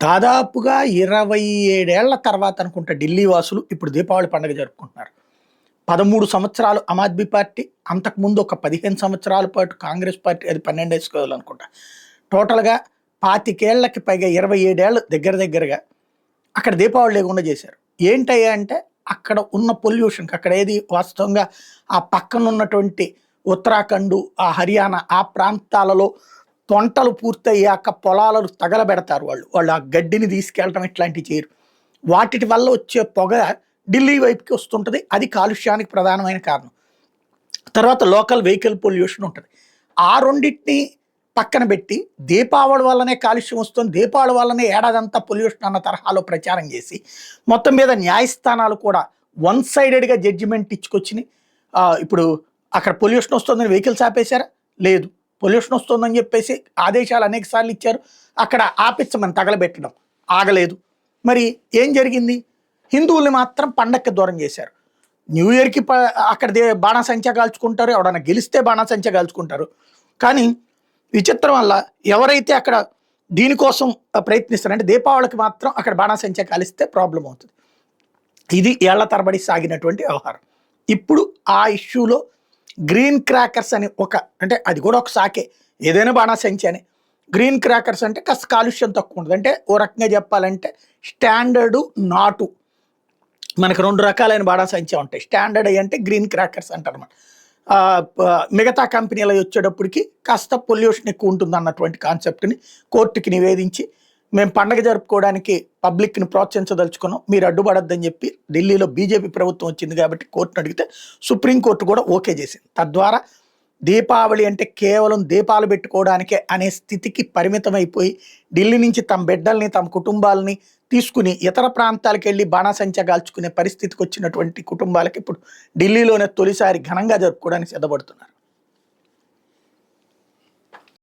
దాదాపుగా 27 ఏళ్ల తర్వాత అనుకుంటా ఢిల్లీ వాసులు ఇప్పుడు దీపావళి పండుగ జరుపుకుంటున్నారు. 13 సంవత్సరాలు ఆమ్ ఆద్మీ పార్టీ, అంతకుముందు ఒక 15 సంవత్సరాల పాటు కాంగ్రెస్ పార్టీ, అది 12 అనుకుంటా. టోటల్‌గా 25 ఏళ్లకి పైగా 27 ఏళ్ళు దగ్గర దగ్గరగా అక్కడ దీపావళి లేకుండా చేశారు. ఏంటయ్యా అంటే అక్కడ ఉన్న పొల్యూషన్‌కి, అక్కడ ఏది వాస్తవంగా ఆ పక్కన ఉన్నటువంటి ఉత్తరాఖండు, ఆ హర్యానా ఆ ప్రాంతాలలో పంటలు పూర్తయ్యాక పొలాలను తగలబెడతారు వాళ్ళు. వాళ్ళు ఆ గడ్డిని తీసుకెళ్ళటం ఇట్లాంటివి చేయరు. వాటిటి వల్ల వచ్చే పొగ ఢిల్లీ వైపుకి వస్తుంటది. అది కాలుష్యానికి ప్రధానమైన కారణం. తర్వాత లోకల్ వెహికల్ పొల్యూషన్ ఉంటది. ఆ రెండిటిని పక్కన పెట్టి దీపావళి వల్లనే కాలుష్యం వస్తుంది, దీపావళి వల్లనే ఏడాదంతా పొల్యూషన్ అన్న తరహాలో ప్రచారం చేసి మొత్తం మీద న్యాయస్థానాలు కూడా వన్ సైడెడ్‌గా జడ్జిమెంట్ ఇచ్చుకొచ్చినియి. ఇప్పుడు అక్కడ పొల్యూషన్ వస్తుందని వెహికల్స్ ఆపేశారా? లేదు. పొల్యూషన్ వస్తుందని చెప్పేసి ఆదేశాలు అనేక సార్లు ఇచ్చారు. అక్కడ ఆపించమని తగలబెట్టడం ఆగలేదు. మరి ఏం జరిగింది? హిందువుల్ని మాత్రం పండక్కి దూరం చేశారు. న్యూ ఇయర్‌కి అక్కడ బాణాసంచా కాల్చుకుంటారు. ఎవడన్నా గెలిస్తే బాణాసంచా కాల్చుకుంటారు. కానీ విచిత్రం వల్ల ఎవరైతే అక్కడ దీనికోసం ప్రయత్నిస్తారు, అంటే దీపావళికి మాత్రం అక్కడ బాణాసంచా కాలిస్తే ప్రాబ్లం అవుతుంది. ఇది ఏళ్ల తరబడి సాగినటువంటి వ్యవహారం. ఇప్పుడు ఆ ఇష్యూలో గ్రీన్ క్రాకర్స్ అని అంటే అది కూడా ఒక సాకే, ఏదైనా బాణాసంచానే. గ్రీన్ క్రాకర్స్ అంటే కాస్త కాలుష్యం తక్కువ ఉంటుంది. అంటే ఓ రకంగా చెప్పాలంటే స్టాండర్డు నాటు, మనకు 2 రకాలైన బాణాసంచా ఉంటాయి. స్టాండర్డ్ అంటే గ్రీన్ క్రాకర్స్ అంటారన్నమాట. మిగతా కంపెనీలు వచ్చేటప్పటికి కాస్త పొల్యూషన్ ఎక్కువ ఉంటుంది అన్నటువంటి కాన్సెప్ట్ని కోర్టుకి నివేదించి, మేము పండగ జరుపుకోవడానికి పబ్లిక్ని ప్రోత్సహించదలుచుకున్నాం, మీరు అడ్డుపడొద్దని చెప్పి ఢిల్లీలో బీజేపీ ప్రభుత్వం వచ్చింది కాబట్టి కోర్టును అడిగితే సుప్రీంకోర్టు కూడా ఓకే చేసింది. తద్వారా దీపావళి అంటే కేవలం దీపాలు పెట్టుకోవడానికే అనే స్థితికి పరిమితమైపోయి ఢిల్లీ నుంచి తమ బిడ్డల్ని, తమ కుటుంబాలని తీసుకుని ఇతర ప్రాంతాలకు వెళ్ళి బాణాసంచా కాల్చుకునే పరిస్థితికి వచ్చినటువంటి కుటుంబాలకి ఇప్పుడు ఢిల్లీలోనే తొలిసారి ఘనంగా జరుపుకోవడానికి సిద్ధపడుతున్నారు.